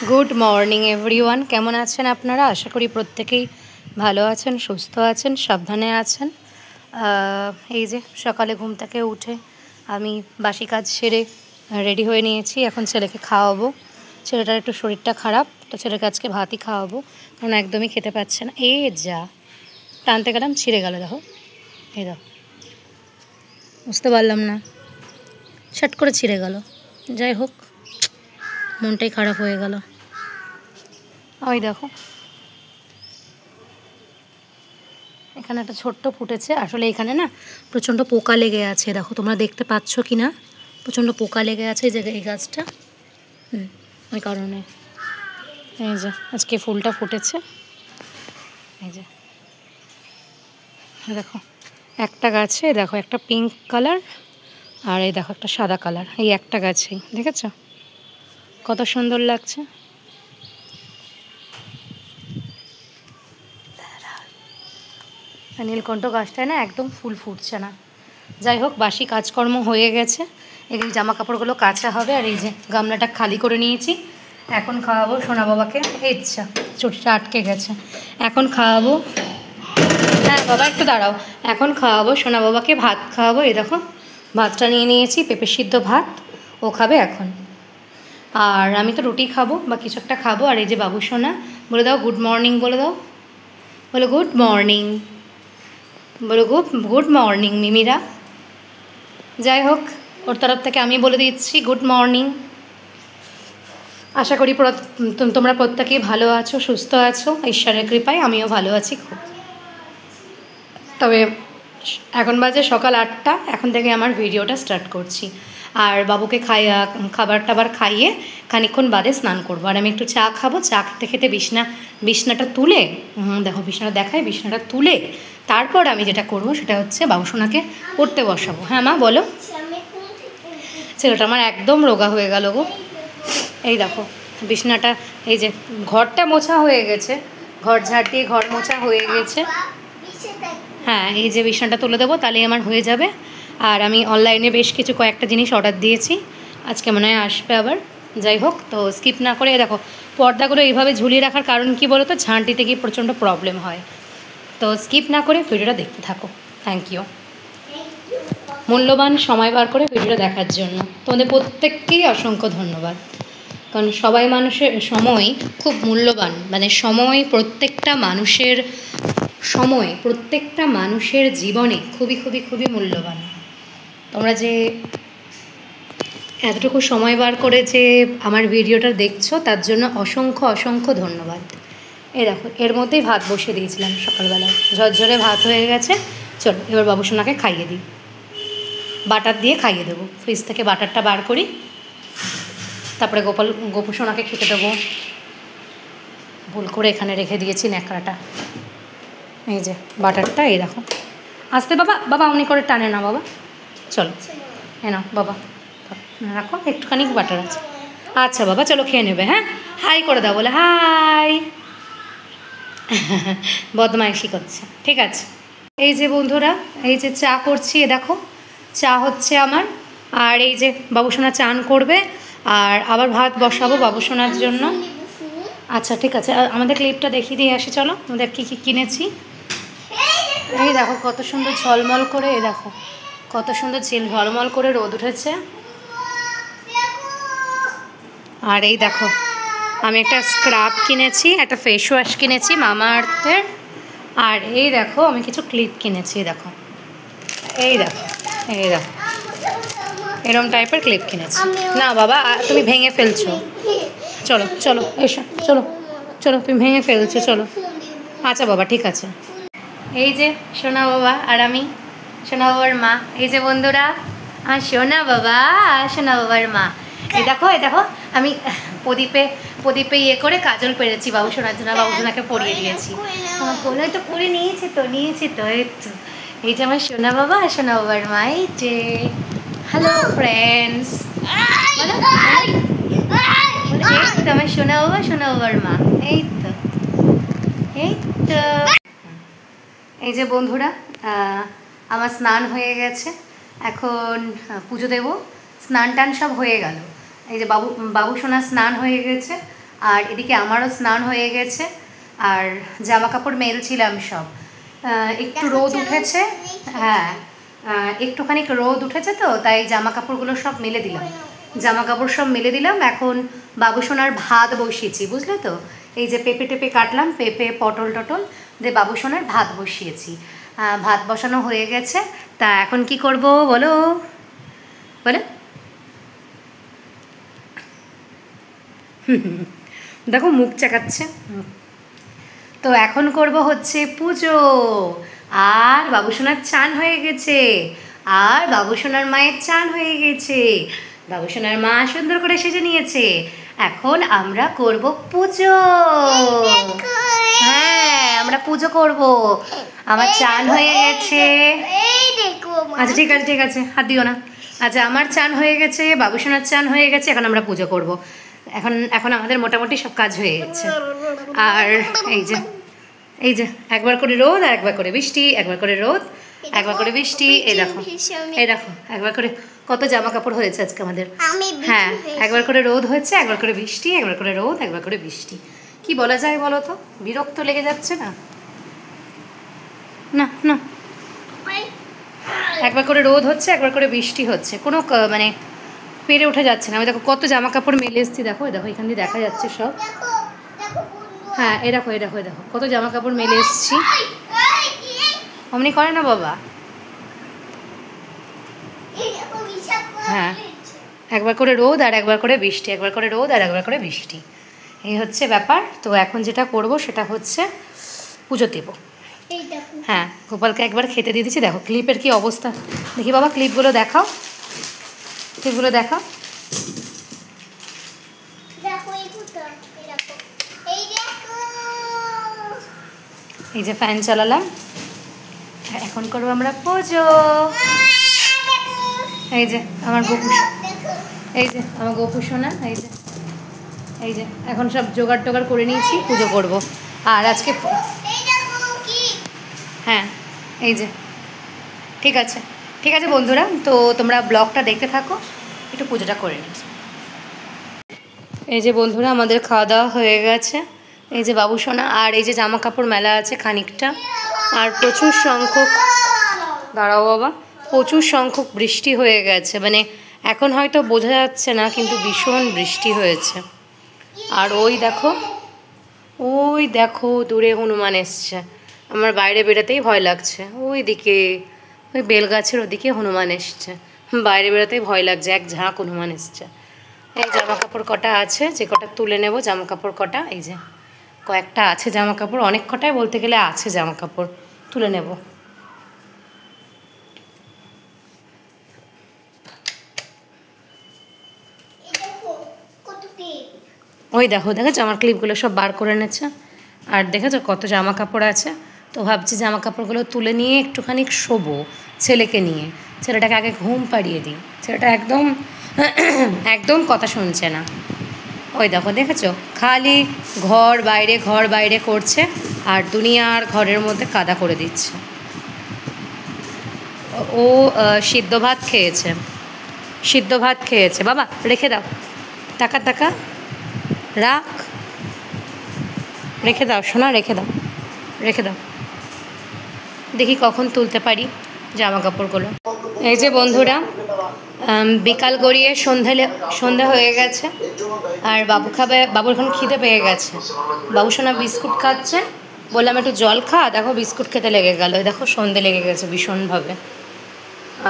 Good morning everyone केमन आছেন আপনারা आशा करी प्रत्येकेই ভালো আছেন সুস্থ আছেন সাবধানে আছেন। এই যে সকালে ঘুম থেকে উঠে আমি বাসি কাজ সেরে রেডি হয়ে নিয়েছি। এখন ছেলেকে খাওয়াবো। ছেলেটার একটু শরীরটা খারাপ, তো ছেলেকে আজকে ভাতই খাওয়াবো কারণ একদমই খেতে পাচ্ছে না। এই যা টানতে গেলাম ছিঁড়ে গেল, দেখো এই দেখো, বুঝতে পারলাম না, শট করে ছিঁড়ে গেল। যাই হোক, মনটাই খারাপ হয়ে গেল। ওই দেখো এখানে একটা ছোট্ট ফুটেছে, আসলে এখানে না প্রচণ্ড পোকা লেগে আছে। দেখো তোমরা দেখতে পাচ্ছ কি না, প্রচণ্ড পোকা লেগে আছে এই যে এই গাছটা, ওই কারণে। এই যে আজকে ফুলটা ফুটেছে, এই যে দেখো একটা গাছে, দেখো একটা পিঙ্ক কালার আর এই দেখো একটা সাদা কালার, এই একটা গাছেই, দেখেছ কত সুন্দর লাগছে। নীলকণ্ঠ গাছটায় না একদম ফুল ফুটছে না। যাই হোক, বাসি কাজকর্ম হয়ে গেছে, এই জামা কাপড়গুলো কাচা হবে। আর এই যে গামলাটা খালি করে নিয়েছি, এখন খাওয়াবো সোনা বাবাকে। ইচ্ছা চুটিটা আটকে গেছে, এখন খাওয়াবো। হ্যাঁ বাবা একটু দাঁড়াও, এখন খাওয়াবো সোনা বাবাকে, ভাত খাওয়াবো। এই দেখো ভাতটা নিয়ে নিয়েছি, পেঁপে সিদ্ধ ভাত, ও খাবে এখন। আর আমি তো রুটি খাবো বা কিছু একটা খাবো। আর এই যে বাবু সোনা, বলে দাও গুড মর্নিং, বলে দাও, বলো গুড মর্নিং, বলো গুড মর্নিং মিমিরা। যাই হোক, ওর তরফ থেকে আমি বলে দিচ্ছি গুড মর্নিং। আশা করি তোমরা প্রত্যেকেই ভালো আছো, সুস্থ আছো, ঈশ্বরের কৃপায় আমিও ভালো আছি খুব। তবে এখন বাজে সকাল 8টা, এখন থেকে আমার ভিডিওটা স্টার্ট করছি। আর বাবুকে খাবার টাবার খাইয়ে খানিকক্ষণ বাদে স্নান করবো। আর আমি একটু চা খাবো। চা খেতে খেতে বিছনাটা তুলে, দেখো বিছনাটা দেখায়, বিছনাটা তুলে তারপর আমি যেটা করবো সেটা হচ্ছে বাবুসোনাকে পড়তে বসাবো। হ্যাঁ মা বলো। ছেলেটা আমার একদম রোগা হয়ে গেল গো। এই দেখো বিছনাটা, এই যে ঘরটা মোছা হয়ে গেছে, ঘর ঝাড় দিয়ে ঘর মোছা হয়ে গেছে। হ্যাঁ এই যে বিছনাটা তুলে দেবো, তাহলেই আমার হয়ে যাবে। আর আমি অনলাইনে বেশ কয়েকটা জিনিস অর্ডার দিয়েছি, আজকে মনে হয় আসবে আবার। যাই হোক, তো স্কিপ না করে দেখো পর্দাগুলো এইভাবে ঝুলিয়ে রাখার কারণ কি বলো তো, ঝাঁটিতে গিয়ে প্রচণ্ড প্রবলেম হয়। তো স্কিপ না করে ভিডিওটা দেখতে থাকো। থ্যাংক ইউ, মূল্যবান সময় বার করে ভিডিওটা দেখার জন্য তোমাদের প্রত্যেককেই অসংখ্য ধন্যবাদ। কারণ সময় খুব মূল্যবান, মানে সময় প্রত্যেকটা মানুষের জীবনে খুবই খুবই খুবই মূল্যবান। তোমরা যে এতটুকু সময় বার করে যে আমার ভিডিওটা দেখছো, তার জন্য অসংখ্য অসংখ্য ধন্যবাদ। এই দেখো এর মধ্যেই ভাত বসিয়ে দিয়েছিলাম সকালবেলা, ঝরঝরে ভাত হয়ে গেছে। চলো এবার বাবুসোনাকে খাইয়ে দিই, বাটার দিয়ে খাইয়ে দেবো। ফ্রিজ থেকে বাটারটা বার করি, তারপরে গোপুসোনাকে খেতে দেবো। ভুল করে এখানে রেখে দিয়েছি ন্যাকড়াটা, এই যে বাটারটা, এই দেখো। আসতে বাবা, বাবা অমনি করে টানে না বাবা, চলো এ নাও বাবা, রাখো একটুখানি বাটার আছে। আচ্ছা বাবা চলো খেয়ে নেবে। হ্যাঁ হাই করে দাও, বলে হাই। বদমাইশি করছে, ঠিক আছে। এই যে বন্ধুরা, এই যে চা করছি, এ দেখো চা হচ্ছে আমার। আর এই যে বাবুসোনা চান করবে, আর আবার ভাত বসাবো বাবুসোনার জন্য। আচ্ছা ঠিক আছে, আমাদের ক্লিপটা দেখিয়ে দিয়ে আসি চলো, আমাদের কী কী কিনেছি। এই দেখো কত সুন্দর ঝলমল করে, এই দেখো কত সুন্দর ঝলমল করে রোদ উঠেছে। আর এই দেখো আমি একটা স্ক্রাব কিনেছি, একটা ফেস ওয়াশ কিনেছি মামা আর্থের। আর এই দেখো আমি কিছু ক্লিপ কিনেছি, দেখো এই দেখো, এই দেখো এরম টাইপের ক্লিপ কিনেছি। না বাবা তুমি ভেঙে ফেলছো, চলো চলো এসো, চলো চলো তুমি ভেঙে ফেলছো, চলো। আচ্ছা বাবা ঠিক আছে। এই যে সোনা বাবা আর আমি সোনা বাবার মা, এই যে বন্ধুরা আর সোনা বাবার মা। এই দেখো আমি প্রদীপে ইয়ে করে কাজল পেরেছি বাবুসোনার জন্য, বাবুসোনাকে পরিয়ে দিয়েছি। আমার কোলে তো করে নিয়েছি তো এই তো। এই যে আমার সোনা বাবা আর সোনা বাবার মা। এই যে হ্যালো ফ্রেন্ডস, এই তো আমার সোনা বাবার মা, এই তো এই তো। এই যে বন্ধুরা আমার স্নান হয়ে গেছে, এখন পুজো দেব। স্নান টান সব হয়ে গেল। এই যে বাবুসোনার স্নান হয়ে গেছে, আর এদিকে আমারও স্নান হয়ে গেছে, আর জামা কাপড় মেলছিলাম সব। একটু রোদ উঠেছে, হ্যাঁ একটুখানি রোদ উঠেছে তো তাই জামা কাপড়গুলো সব মেলে দিলাম, জামা কাপড় সব মেলে দিলাম। এখন বাবুসোনার ভাত বসিয়েছি, বুঝলে তো? এই যে পেঁপে টেপে কাটলাম, পেঁপে পটল টটল দিয়ে বাবুসোনার ভাত বসিয়েছি। ভাত বসানো হয়ে গেছে, তা এখন কি করব বলো বলো? দেখো মুখ চাকাচ্ছে। তো এখন করব হচ্ছে পুজো, আর বাবুসোনার চান হয়ে গেছে, আর বাবুসোনার মায়ের চান হয়ে গেছে, বাবুসোনার মা সুন্দর করে সেজে নিয়েছে। এখন আমরা করব পুজো। হ্যাঁ আমরা পুজো করব। আমার চান হয়ে গেছে। আচ্ছা ঠিক আছে ঠিক আছে, হাত দিও না। আচ্ছা আমার চান হয়ে গেছে, বাবুসোনার চান হয়ে গেছে, এখন আমরা পুজো করব। এখন এখন আমাদের মোটামুটি সব কাজ হয়ে গেছে। আর এই যে একবার করে রোদ আর একবার করে বৃষ্টি, একবার করে রোদ একবার করে বৃষ্টি। এই দেখো একবার করে কত জামা কাপড় হয়েছে আজকে আমাদের। হ্যাঁ একবার করে রোদ হয়েছে, একবার করে বৃষ্টি, একবার করে রোদ একবার করে বৃষ্টি। কি বলা যায় বলো তো? বিরক্ত লেগে যাচ্ছে না? না না, একবার করে রোদ হচ্ছে, একবার করে বৃষ্টি হচ্ছে, কোনো মানে পেরে ওঠা যাচ্ছে না। আমি দেখো কত জামা কাপড় মেলে এসেছি, দেখো দেখো এখান দিয়ে দেখা যাচ্ছে সব। হ্যাঁ এ দেখো কত জামা কাপড় মেলে এসেছি। অমনি করে না বাবা। হ্যাঁ একবার করে রোদ আর একবার করে বৃষ্টি, একবার করে রোদ আর একবার করে বৃষ্টি, এই হচ্ছে ব্যাপার। তো এখন যেটা করব সেটা হচ্ছে পুজো দেব। হ্যাঁ গোপালকে একবার খেতে দিয়ে দিচ্ছি। দেখো ক্লিপের কি অবস্থা, দেখি বাবা ক্লিপগুলো দেখাও, ক্লিপগুলো দেখাও। এই যে ফ্যান চালালাম, এখন করবো আমরা পুজো। এই যে আমার গোপু, এই যে আমার গোপু সোনা, এই যে এখন সব জোগাড় টোগাড় করে নিয়েছি, পুজো করব। আর আজকে হ্যাঁ এই যে ঠিক আছে ঠিক আছে বন্ধুরা, তো তোমরা ব্লগটা দেখতে থাকো, একটু পুজোটা করে নিই। এই যে বন্ধুরা আমাদের খাওয়া দাওয়া হয়ে গেছে। এই যে বাবুসোনা, আর এই যে জামা কাপড় মেলা আছে খানিকটা, আর প্রচুর সংখ্যক, দাঁড়াও বাবা, প্রচুর সংখ্যক বৃষ্টি হয়ে গেছে, মানে এখন হয়তো বোঝা যাচ্ছে না কিন্তু ভীষণ বৃষ্টি হয়েছে। আর ওই দেখো দূরে হনুমান এসছে, আমার বাইরে বেরোতেই ভয় লাগছে। ওই দিকে ওই বেলগাছের ওদিকে হনুমান এসছে, বাইরে বেরোতেই ভয় লাগছে, এক ঝাঁক হনুমান এসছে। এই জামা কাপড় কটা আছে, যে কটা তুলে নেব জামা কাপড় কটা, এই যে কয়েকটা আছে জামা কাপড়, অনেক কটাই বলতে গেলে আছে জামা কাপড়, তুলে নেব। ওই দেখেছো আমার ক্লিপগুলো সব বার করে এনেছে, আর দেখেছো কত জামা কাপড় আছে। তো ভাবছি জামা কাপড়গুলো তুলে নিয়ে একটুখানি শোবো ছেলেকে নিয়ে, ছেলেটাকে আগে ঘুম পাড়িয়ে দিই, ছেলেটা একদম কথা শুনছে না। ওই দেখেছো খালি ঘর বাইরে করছে, আর দুনিয়ার ঘরের মধ্যে কাদা করে দিচ্ছে। ও সিদ্ধ ভাত খেয়েছে বাবা, রেখে দাও, টাকা রাখ, রেখে দাও সোনা, রেখে দাও দেখি কখন তুলতে পারি জামা কাপড়গুলো। এই যে বন্ধুরা বিকাল গড়িয়ে সন্ধে হয়ে গেছে, আর বাবুর এখন খিদে পেয়ে গেছে। বাবুসোনা বিস্কুট খাচ্ছে, বললাম একটু জল খা, দেখো বিস্কুট খেতে লেগে গেল, দেখো সন্ধে লেগে গেছে ভীষণভাবে।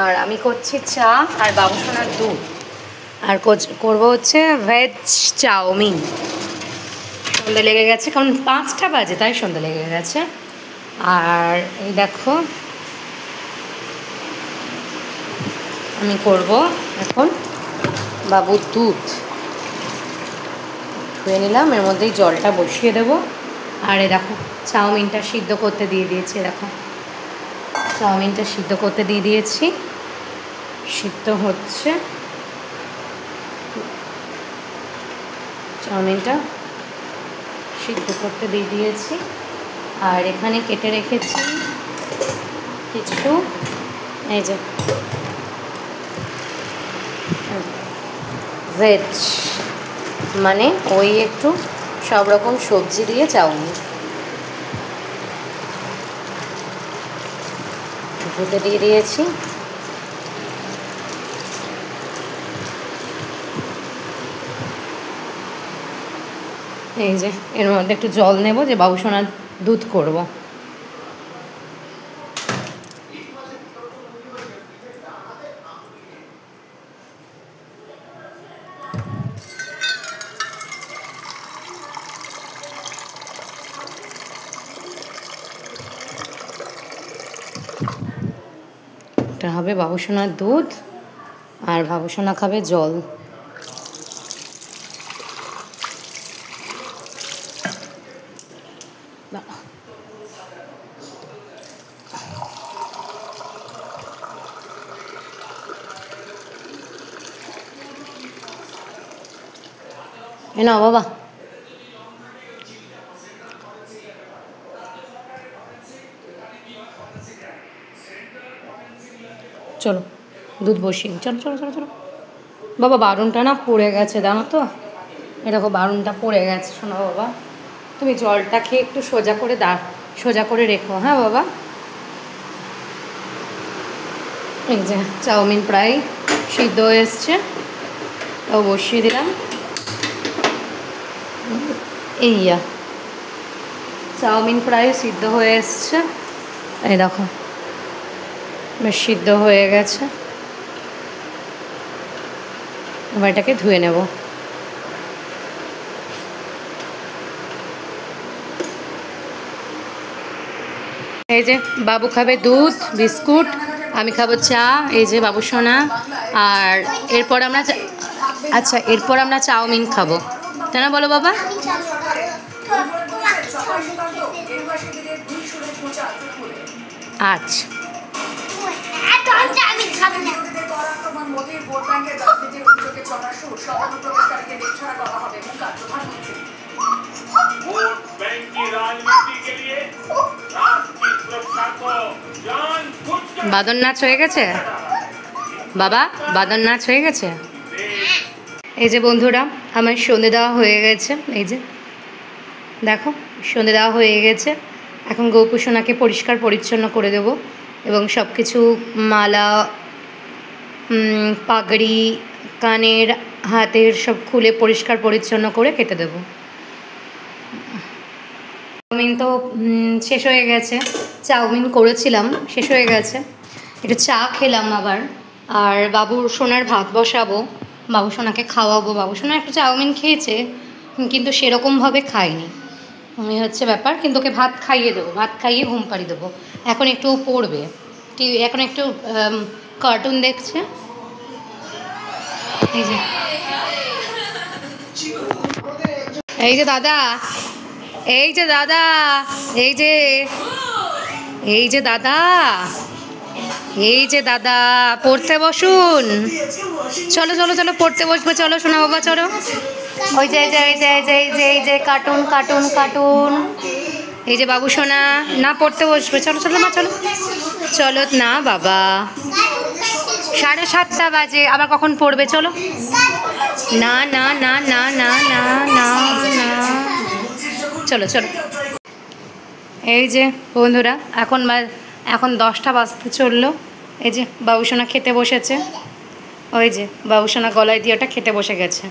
আর আমি করছি চা আর বাবুসোনার দুধ, আর করবো হচ্ছে ভেজ চাউমিন। সন্ধে লেগে গেছে, কারণ 5টা বাজে তাই সন্ধে লেগে গেছে। আর এই দেখো আমি করব এখন বাবুর দুধ ধুয়ে নিলাম, এর মধ্যেই জলটা বসিয়ে দেবো। আর এই দেখো চাউমিনটা সিদ্ধ করতে দিয়ে দিয়েছি, দেখো চাউমিনটা সিদ্ধ করতে দিয়ে দিয়েছি, সিদ্ধ হচ্ছে চাউমিনটা সিদ্ধ করতে দিয়ে দিয়েছি। আর এখানে কেটে রেখেছি কিছু, এই যে ভেজ, মানে ওই একটু সব রকম সবজি দিয়ে চাউমিন। দুধে দিয়ে দিয়েছি। এই যে এর মধ্যে একটু জল নেব, যে বাবুসোনার দুধ করব। এটা হবে বাবুসোনার দুধ, আর বাবুসোনা খাবে জল। এ নাও বাবা। চলো দুধ বসিয়ে, চলো চলো চলো চলো। বাবা বারুনটা না পড়ে গেছে, জানো তো, এরকম বারুনটা পড়ে গেছে। শোনো বাবা, তুমি জলটা খেয়ে একটু সোজা করে রেখো, হ্যাঁ বাবা। এই যে চাউমিন প্রায় সিদ্ধ হয়ে এসছে, তাও বসিয়ে দিলাম। এইয়া চাউমিন প্রায় সিদ্ধ হয়ে এসছে, এই দেখো বেশ সিদ্ধ হয়ে গেছে। এবার এটাকে ধুয়ে নেব। এই যে বাবু খাবে দুধ বিস্কুট, আমি খাবো চা। এই যে বাবু সোনা। আর এরপর আমরা আচ্ছা এরপর আমরা চাউমিন খাবো, তাই না বলো বাবা? আচ্ছা বাদর নাচ হয়ে গেছে বাবা, বাদর নাচ হয়ে গেছে। এই যে বন্ধুরা আমার সন্ধে দেওয়া হয়ে গেছে, এই যে দেখো সন্ধে দেওয়া হয়ে গেছে। এখন গোপুসোনাকে পরিষ্কার পরিচ্ছন্ন করে দেব এবং সব কিছু মালা, পাগড়ি, কানের, হাতের সব খুলে পরিষ্কার পরিচ্ছন্ন করে কেটে দেব। চাউমিন তো শেষ হয়ে গেছে, চাউমিন করেছিলাম শেষ হয়ে গেছে, একটু চা খেলাম আবার। আর বাবুর সোনার ভাত বসাবো, বাবু সোনাকে খাওয়াবো। বাবু সোনা একটু চাউমিন খেয়েছে কিন্তু সেরকমভাবে খায়নি, হচ্ছে ব্যাপার। কিন্তু ওকে ভাত খাইয়ে দেবো, ভাত খাইয়ে ঘুম পাড়িয়ে দেবো। এখন একটু পড়বে, এখন একটু কার্টুন দেখছে। এই যে এই যে দাদা, এই যে দাদা, এই যে এই যে দাদা, এই যে দাদা পড়তে বসুন। চলো চলো চলো পড়তে বসবে, চলো শোনা বাবা চলো। ওই যে এই যে এই যে এই যে এই যে এই যে কার্টুন কার্টুন কার্টুন। এই যে বাবু সোনা না পড়তে বসবে, চলো চলো মা চলো চলো। না বাবা 7:30 বাজে, আবার কখন পড়বে, চলো। না না না না না না না না, চলো চলো। এই যে বন্ধুরা এখন 10টা বাজতে চললো। এই যে বাবুসোনা খেতে বসেছে, ওই যে বাবুসোনা গলায় দিয়ে ওটা খেতে বসে গেছে।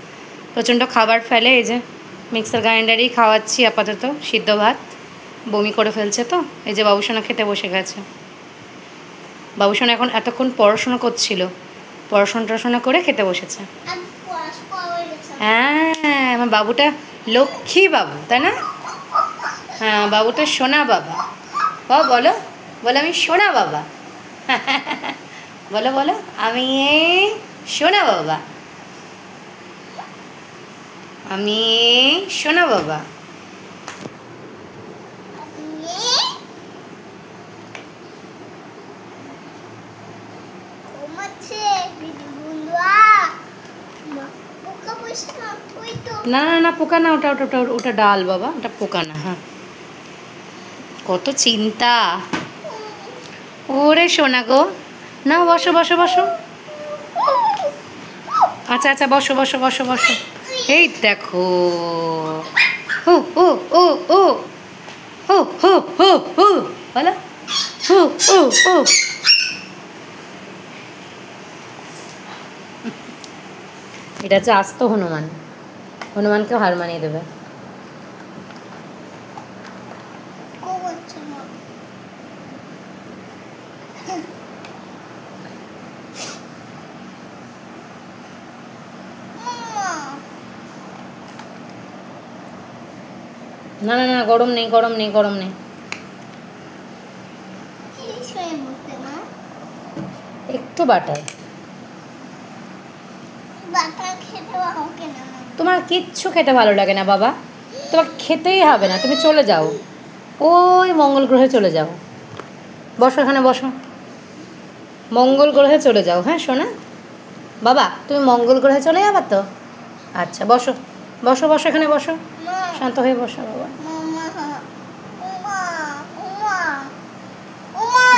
প্রচণ্ড খাবার ফেলে, এই যে মিক্সার গ্রাইন্ডারেই খাওয়াচ্ছি আপাতত সিদ্ধ ভাত, বমি করে ফেলছে তো। এই যে বাবুসোনা খেতে বসে গেছে। বাবুসোনা এখন এতক্ষণ পড়াশোনা করছিল, পড়াশোনা করে খেতে বসেছে। হ্যাঁ আমার বাবুটা লক্ষ্মী বাবু, তাই না? হ্যাঁ বাবুটা সোনা বাবা। বলো বলো আমি সোনা বাবা। বলো বলো আমি সোনা বাবা, আমি সোনা বাবা। না না না পোকা না, ওটা ওটা ওটা ওটা ডাল বাবা, ওটা পোকা না। হ্যাঁ কত চিন্তা ওরে সোনা গো। না বসো বসো বসো, আচ্ছা আচ্ছা বসো বসো বসো বসো। এই দেখো হু হু হু হু হু হু হু হু বলো হু হু হু। এটা হচ্ছে আস্ত হনুমান, হনুমানকেও হার মানিয়ে দেবে। না না না, গরম নেই গরম নেই গরম নেই। একটু বাটার। তোমার কিচ্ছু খেতে ভালো লাগে না বাবা, তোমার খেতেই হবে না, তুমি চলে যাও, ওই মঙ্গল গ্রহে চলে যাও। বসো এখানে বসো, মঙ্গল গ্রহে চলে যাও। হ্যাঁ সোনা বাবা, তুমি মঙ্গল গ্রহে চলে যাবা তো? আচ্ছা বসো বসো বসো, এখানে বসো, শান্ত হয়ে বসো বাবা।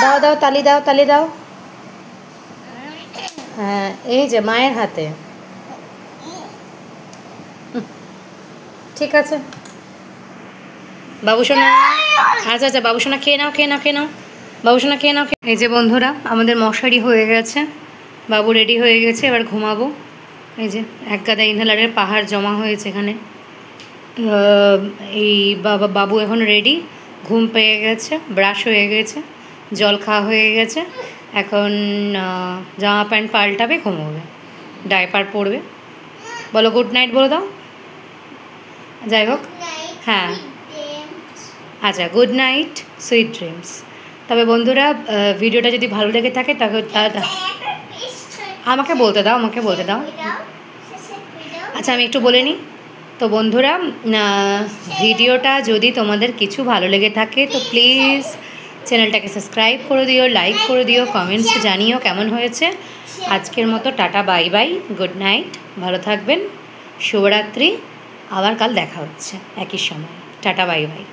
দাও দাও তালি দাও তালি দাও। হ্যাঁ এই যে মায়ের হাতে। ঠিক আছে বাবুসোনা, আচ্ছা আচ্ছা বাবুসোনা খেয়ে নাও খেয়ে নাও খেয়ে নাও, বাবুসোনা খেয়ে নাও। এই যে বন্ধুরা আমাদের মশারি হয়ে গেছে, বাবু রেডি হয়ে গেছে, এবার ঘুমাবো। এই যে এক গাদা ইনহেলারের পাহাড় জমা হয়েছে এখানে। এই বাবু এখন রেডি, ঘুম পেয়ে গেছে, ব্রাশ হয়ে গেছে, জল খাওয়া হয়ে গেছে, এখন জামা প্যান্ট পাল্টাবে, ঘুমোবে, ডাইপার পরবে। বলো গুড নাইট বলে দাও। যাই হোক হ্যাঁ আচ্ছা, গুড নাইট, সুইট ড্রিমস। তবে বন্ধুরা ভিডিওটা যদি ভালো লেগে থাকে তাহলে আমাকে বলতে দাও, আমাকে বলতে দাও। আচ্ছা আমি একটু বলে নিই। তো বন্ধুরা ভিডিওটা যদি তোমাদের কিছু ভালো লেগে থাকে তো প্লিজ চ্যানেলটাকে সাবস্ক্রাইব করে দিও, লাইক করে দিও, কমেন্টস জানিও কেমন হয়েছে। আজকের মতো tata bye bye, good night, ভালো থাকবেন, শুভরাত্রি। আবার কাল দেখা হচ্ছে একই সময়। Tata bye bye.